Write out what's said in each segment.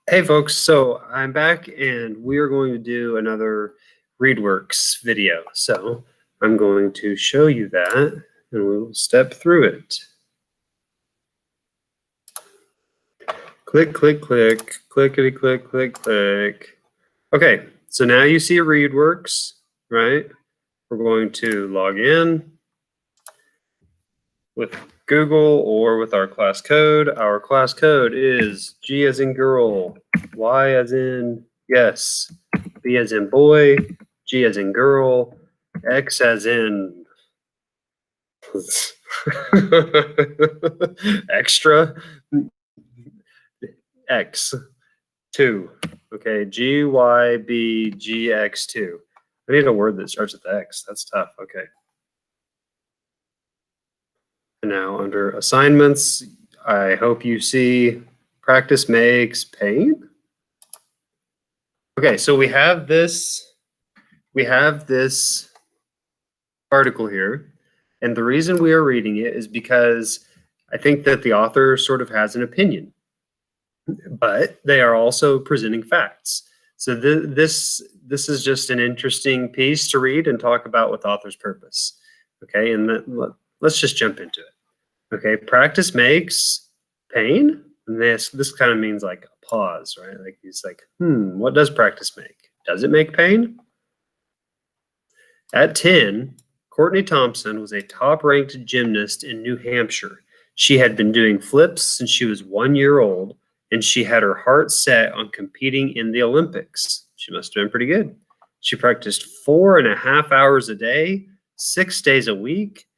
Hey folks, so I'm back and we are going to do another ReadWorks video. So I'm going to show you that and we will step through it. Click, click, click, clickety, click, click, click. Okay, so now you see ReadWorks, right? We're going to log in with Google or with our class code. Our class code is G as in girl, Y as in yes, B as in boy, G as in girl, X as in extra, X, 2. Okay, GYBGX2. I need a word that starts with X. That's tough. Okay. And now under assignments, I hope you see practice makes pain. Okay, so we have this article here, and the reason we are reading it is because I think that the author sort of has an opinion, but they are also presenting facts. So this is just an interesting piece to read and talk about with author's purpose. Okay, and let's just jump into it. Okay, practice makes pain. And this kind of means like a pause, right? Like he's like, what does practice make? Does it make pain? At 10, Courtney Thompson was a top-ranked gymnast in New Hampshire. She had been doing flips since she was 1 year old, and she had her heart set on competing in the Olympics. She must have been pretty good. She practiced 4.5 hours a day, 6 days a week,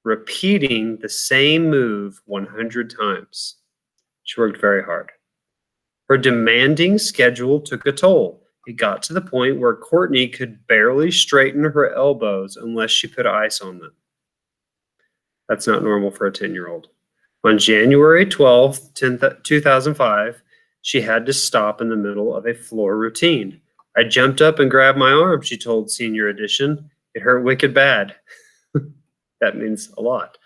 repeating the same move 100 times. She worked very hard. Her demanding schedule took a toll. It got to the point where Courtney could barely straighten her elbows unless she put ice on them. That's not normal for a 10-year-old. On January 12th, 2005, she had to stop in the middle of a floor routine. I jumped up and grabbed my arm, she told Senior Edition. It hurt wicked bad. That means a lot.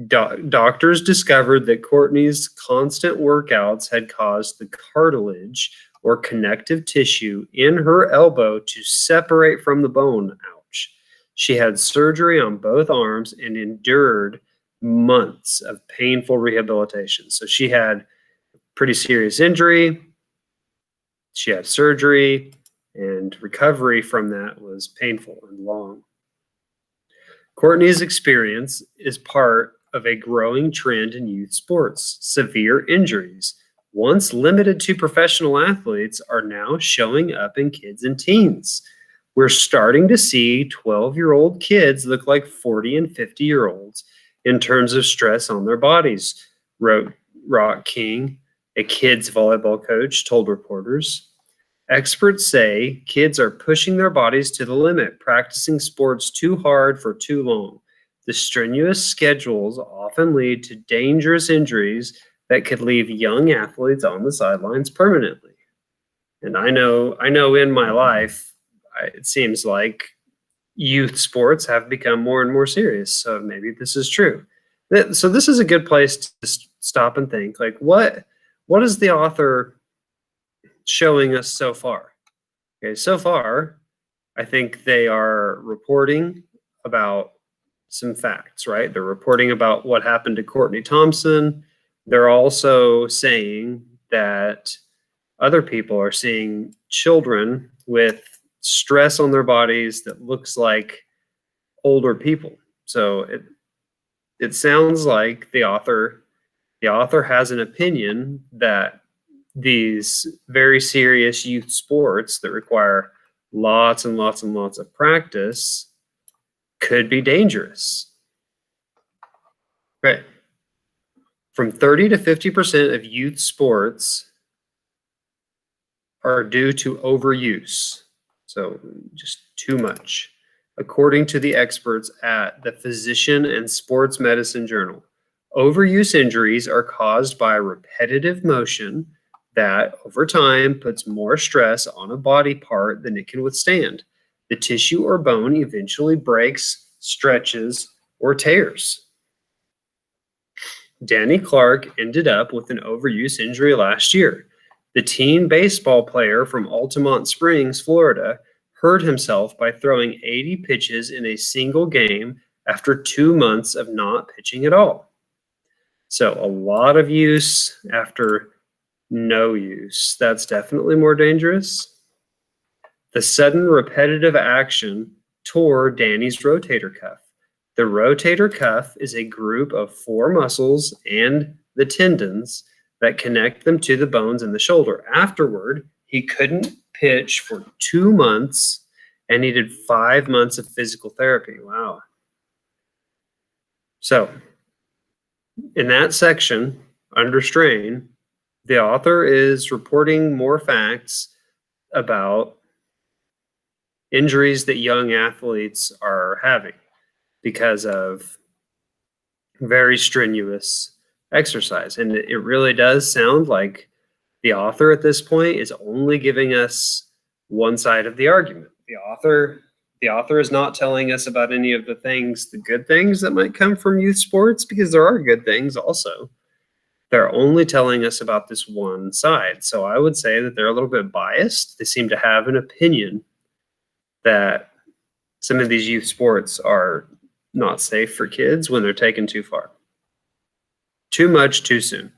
Doctors discovered that Courtney's constant workouts had caused the cartilage or connective tissue in her elbow to separate from the bone. Ouch. She had surgery on both arms and endured months of painful rehabilitation. So she had pretty serious injury. She had surgery, and recovery from that was painful and long. Courtney's experience is part of a growing trend in youth sports. Severe injuries, once limited to professional athletes, are now showing up in kids and teens. We're starting to see 12-year-old kids look like 40 and 50-year-olds in terms of stress on their bodies, wrote Rock King, a kids volleyball coach, told reporters. Experts say kids are pushing their bodies to the limit, practicing sports too hard for too long. The strenuous schedules often lead to dangerous injuries that could leave young athletes on the sidelines permanently. And I know in my life, it seems like youth sports have become more and more serious. So maybe this is true. So this is a good place to stop and think, like, what is the author showing us so far? Okay, so far, I think they are reporting about some facts, right? They're reporting about what happened to Courtney Thompson. They're also saying that other people are seeing children with stress on their bodies that looks like older people. So it sounds like the author has an opinion that these very serious youth sports that require lots and lots and lots of practice could be dangerous. Right. From 30 to 50% of youth sports are due to overuse. So just too much, according to the experts at the Physician and Sports Medicine Journal. Overuse injuries are caused by repetitive motion that over time puts more stress on a body part than it can withstand. The tissue or bone eventually breaks, stretches, or tears. Danny Clark ended up with an overuse injury last year. The teen baseball player from Altamont Springs, Florida, hurt himself by throwing 80 pitches in a single game after 2 months of not pitching at all. So a lot of use after no use. That's definitely more dangerous. The sudden repetitive action tore Danny's rotator cuff. The rotator cuff is a group of 4 muscles and the tendons that connect them to the bones in the shoulder. Afterward, he couldn't pitch for 2 months and needed 5 months of physical therapy. Wow. So, in that section, under strain, the author is reporting more facts about injuries that young athletes are having because of very strenuous exercise. And it really does sound like the author at this point is only giving us one side of the argument. The author is not telling us about any of the things, the good things that might come from youth sports, because there are good things also. They're only telling us about this one side. So I would say that they're a little bit biased. They seem to have an opinion that some of these youth sports are not safe for kids when they're taken too far. Too much, too soon.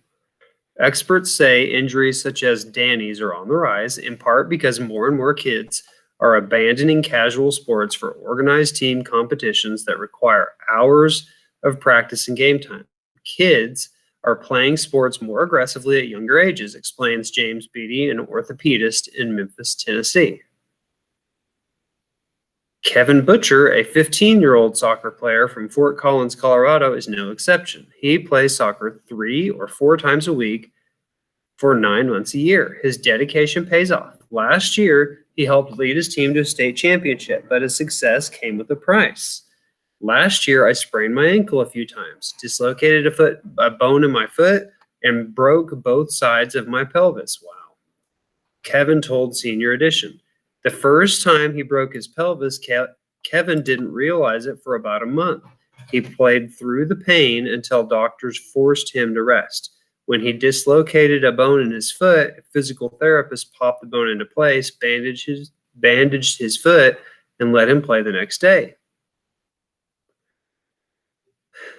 Experts say injuries such as Danny's are on the rise, in part because more and more kids are abandoning casual sports for organized team competitions that require hours of practice and game time. Kids are playing sports more aggressively at younger ages, explains James Beatty, an orthopedist in Memphis, Tennessee. Kevin Butcher, a 15-year-old soccer player from Fort Collins, Colorado, is no exception. He plays soccer 3 or 4 times a week for 9 months a year. His dedication pays off. Last year, he helped lead his team to a state championship, but his success came with a price. Last year, I sprained my ankle a few times, dislocated a bone in my foot, and broke both sides of my pelvis. Wow. Kevin told Senior Edition. The first time he broke his pelvis, Kevin didn't realize it for about a month. He played through the pain until doctors forced him to rest. When he dislocated a bone in his foot, a physical therapist popped the bone into place, bandaged his foot, and let him play the next day.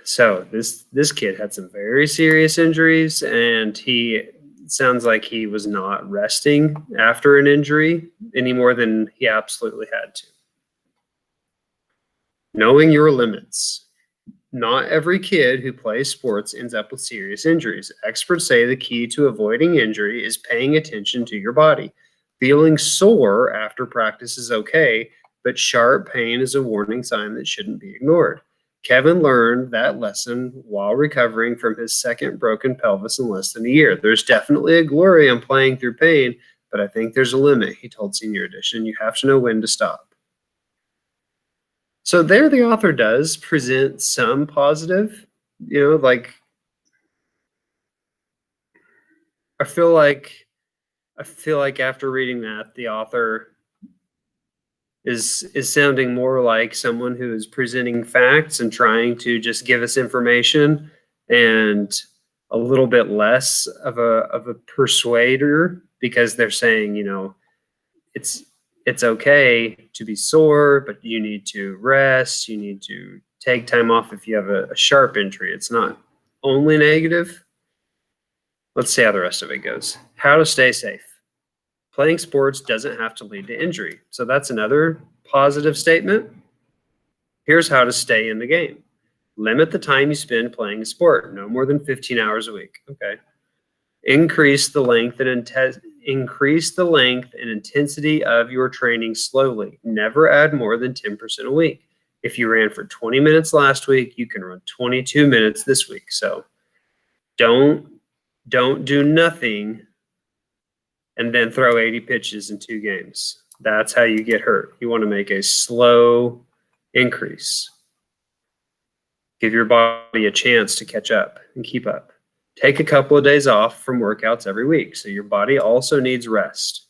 So this kid had some very serious injuries, and he sounds like he was not resting after an injury any more than he absolutely had to. Knowing your limits. Not every kid who plays sports ends up with serious injuries. Experts say the key to avoiding injury is paying attention to your body. Feeling sore after practice is okay, but sharp pain is a warning sign that shouldn't be ignored. Kevin learned that lesson while recovering from his second broken pelvis in less than a year. There's definitely a glory in playing through pain, but I think there's a limit, he told Senior Edition. You have to know when to stop. So there the author does present some positive, like I feel like after reading that, the author is sounding more like someone who is presenting facts and trying to just give us information, and a little bit less of a persuader, because they're saying, it's okay to be sore, but you need to rest, you need to take time off if you have a sharp injury. It's not only negative. Let's see how the rest of it goes. How to stay safe. Playing sports doesn't have to lead to injury. So that's another positive statement. Here's how to stay in the game. Limit the time you spend playing a sport, no more than 15 hours a week. Okay. Increase the length and intensity of your training slowly. Never add more than 10% a week. If you ran for 20 minutes last week, you can run 22 minutes this week. So don't do nothing and then throw 80 pitches in 2 games. That's how you get hurt. You want to make a slow increase. Give your body a chance to catch up and keep up. Take a couple of days off from workouts every week, so your body also needs rest.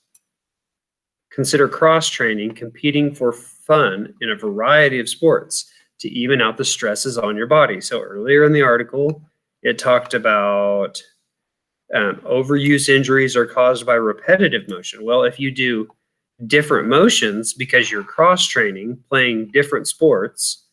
Consider cross-training, competing for fun in a variety of sports to even out the stresses on your body. So earlier in the article, it talked about Overuse injuries are caused by repetitive motion. Well, if you do different motions because you're cross-training, playing different sports,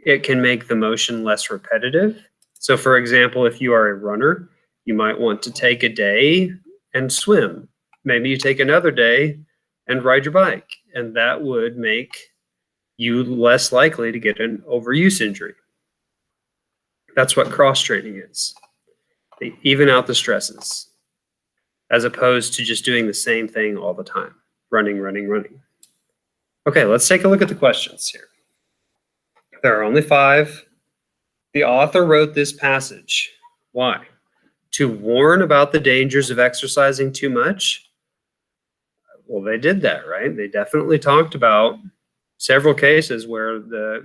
it can make the motion less repetitive. So for example, if you are a runner, you might want to take a day and swim. Maybe you take another day and ride your bike, and that would make you less likely to get an overuse injury. That's what cross-training is. They even out the stresses, as opposed to just doing the same thing all the time, running, running, running. Okay, let's take a look at the questions here. There are only 5. The author wrote this passage. Why? To warn about the dangers of exercising too much? Well, they did that, right? They definitely talked about several cases where the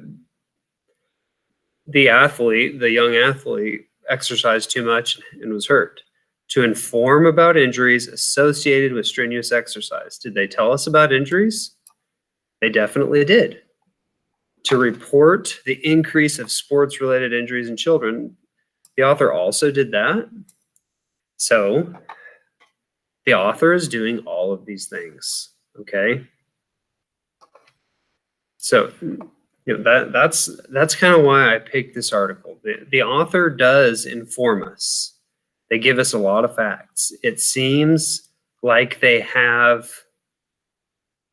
young athlete, exercised too much and was hurt. To inform about injuries associated with strenuous exercise. Did they tell us about injuries? They definitely did. To report the increase of sports-related injuries in children, the author also did that. So the author is doing all of these things, okay? So that's kind of why I picked this article. The author does inform us. They give us a lot of facts. It seems like they have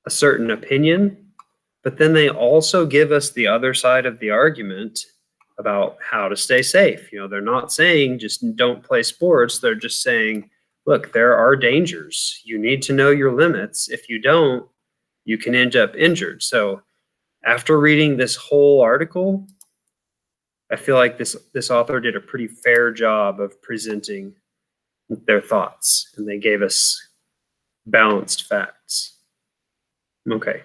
a certain opinion, but then they also give us the other side of the argument about how to stay safe. They're not saying just don't play sports. They're just saying, look, there are dangers. You need to know your limits. If you don't, you can end up injured. So after reading this whole article, I feel like this author did a pretty fair job of presenting their thoughts, and they gave us balanced facts. Okay,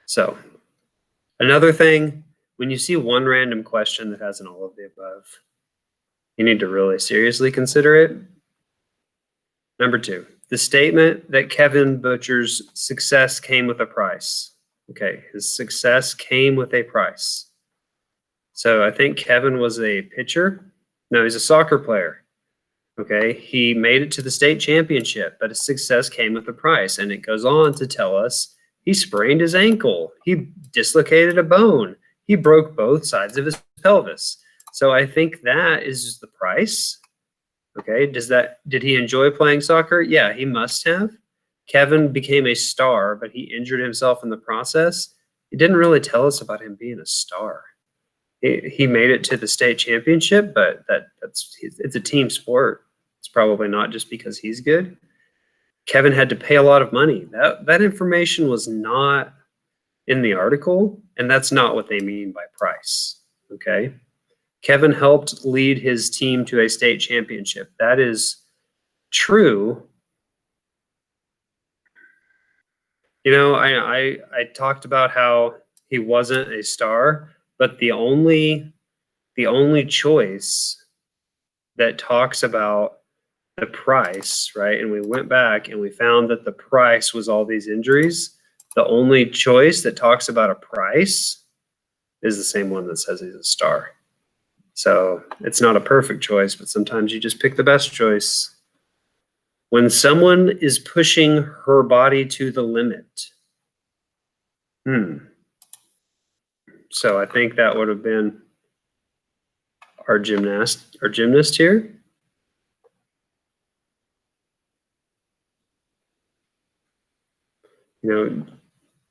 so another thing, when you see one random question that has an all of the above, you need to really seriously consider it. Number 2, the statement that Kevin Butcher's success came with a price. Okay, his success came with a price. So I think Kevin was a pitcher. No, he's a soccer player. Okay, he made it to the state championship, but his success came with a price. And it goes on to tell us he sprained his ankle. He dislocated a bone. He broke both sides of his pelvis. So I think that is the price. Okay, did he enjoy playing soccer? Yeah, he must have. Kevin became a star, but he injured himself in the process. It didn't really tell us about him being a star. He made it to the state championship, but it's a team sport. It's probably not just because he's good. Kevin had to pay a lot of money. That information was not in the article, and that's not what they mean by price. Okay, Kevin helped lead his team to a state championship. That is true. I talked about how he wasn't a star, but the only choice that talks about the price, right? And we went back and we found that the price was all these injuries. The only choice that talks about a price is the same one that says he's a star. So it's not a perfect choice, but sometimes you just pick the best choice. When someone is pushing her body to the limit. So I think that would have been our gymnast here.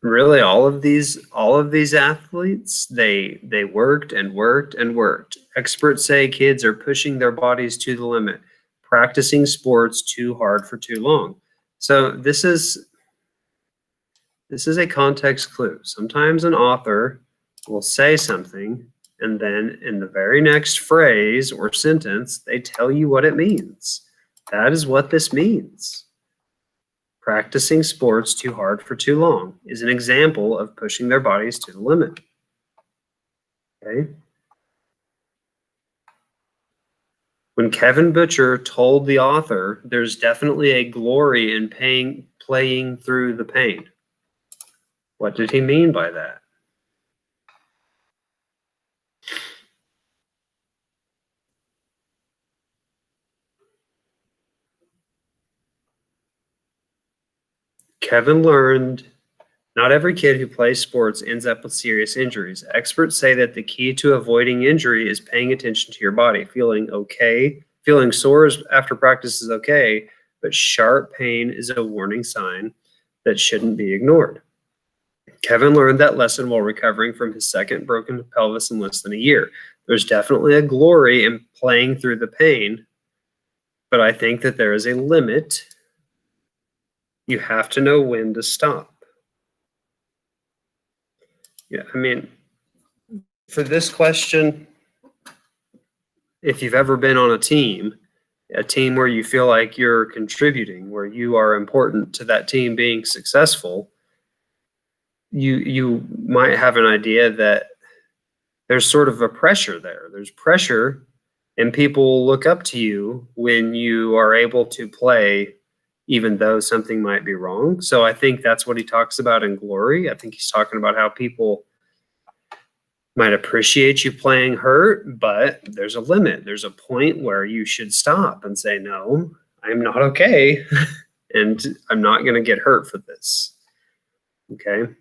Really all of these athletes, they worked and worked and worked. Experts say kids are pushing their bodies to the limit, practicing sports too hard for too long. So this is a context clue. Sometimes an author will say something, and then in the very next phrase or sentence, they tell you what it means. That is what this means. Practicing sports too hard for too long is an example of pushing their bodies to the limit. Okay. When Kevin Butcher told the author, there's definitely a glory in playing through the pain. What did he mean by that? Kevin learned not every kid who plays sports ends up with serious injuries. Experts say that the key to avoiding injury is paying attention to your body. Feeling sore after practice is okay, but sharp pain is a warning sign that shouldn't be ignored. Kevin learned that lesson while recovering from his second broken pelvis in less than a year. There's definitely a glory in playing through the pain, but I think that there is a limit. You have to know when to stop. Yeah, I mean, for this question, if you've ever been on a team where you feel like you're contributing, where you are important to that team being successful, you might have an idea that there's sort of a pressure there. There's pressure, and people look up to you when you are able to play, even though something might be wrong. So I think that's what he talks about in glory. I think he's talking about how people might appreciate you playing hurt, but there's a limit. There's a point where you should stop and say, no, I'm not okay. And I'm not going to get hurt for this. Okay.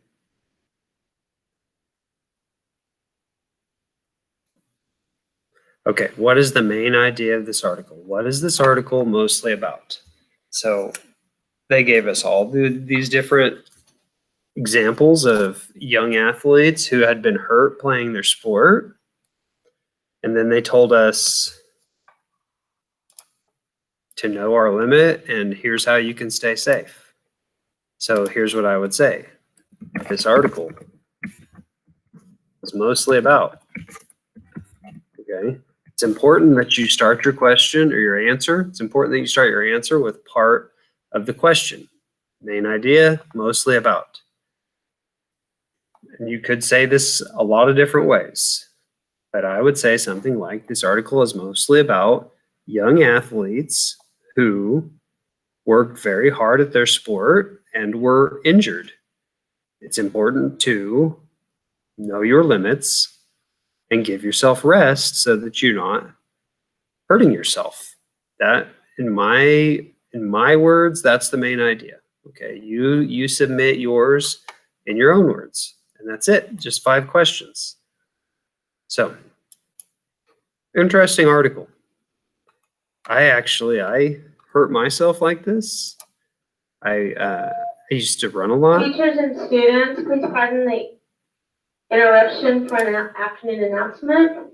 Okay, what is the main idea of this article? What is this article mostly about? So they gave us all these different examples of young athletes who had been hurt playing their sport. And then they told us to know our limit, and here's how you can stay safe. So here's what I would say. This article is mostly about, okay? It's important that you start your question or your answer. It's important that you start your answer with part of the question. Main idea, mostly about. And you could say this a lot of different ways, but I would say something like this article is mostly about young athletes who worked very hard at their sport and were injured. It's important to know your limits and give yourself rest so that you're not hurting yourself. That, in my words, that's the main idea. Okay, you submit yours in your own words, and that's it. Just 5 questions. So, interesting article. I hurt myself like this. I used to run a lot. Teachers and students, please pardon the interruption for an afternoon announcement.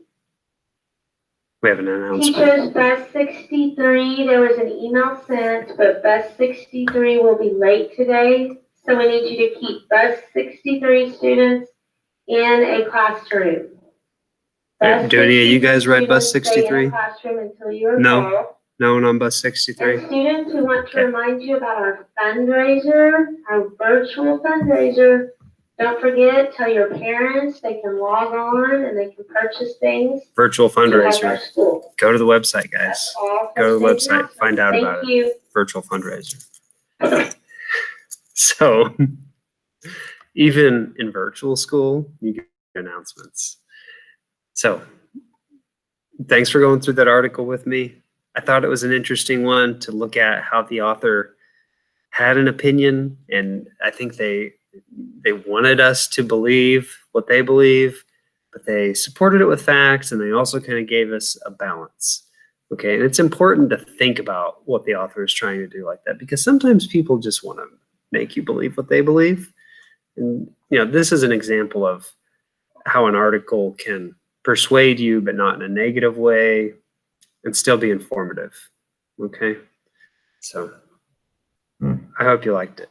We have an announcement. Teachers, bus 63, there was an email sent, but bus 63 will be late today. So we need you to keep bus 63 students in a classroom. Do any of you guys ride bus 63? No. No one on bus 63? And students, we want to remind you about our fundraiser, our virtual fundraiser. Don't forget, tell your parents they can log on and they can purchase things. Virtual fundraiser. School. Go to the website, guys. Go to the website. Find out about it. Virtual fundraiser. So, even in virtual school, you get announcements. So, thanks for going through that article with me. I thought it was an interesting one to look at how the author had an opinion, and I think they wanted us to believe what they believe, but they supported it with facts, and they also kind of gave us a balance. Okay, and it's important to think about what the author is trying to do like that, because sometimes people just want to make you believe what they believe. And this is an example of how an article can persuade you, but not in a negative way, and still be informative. Okay, so I hope you liked it.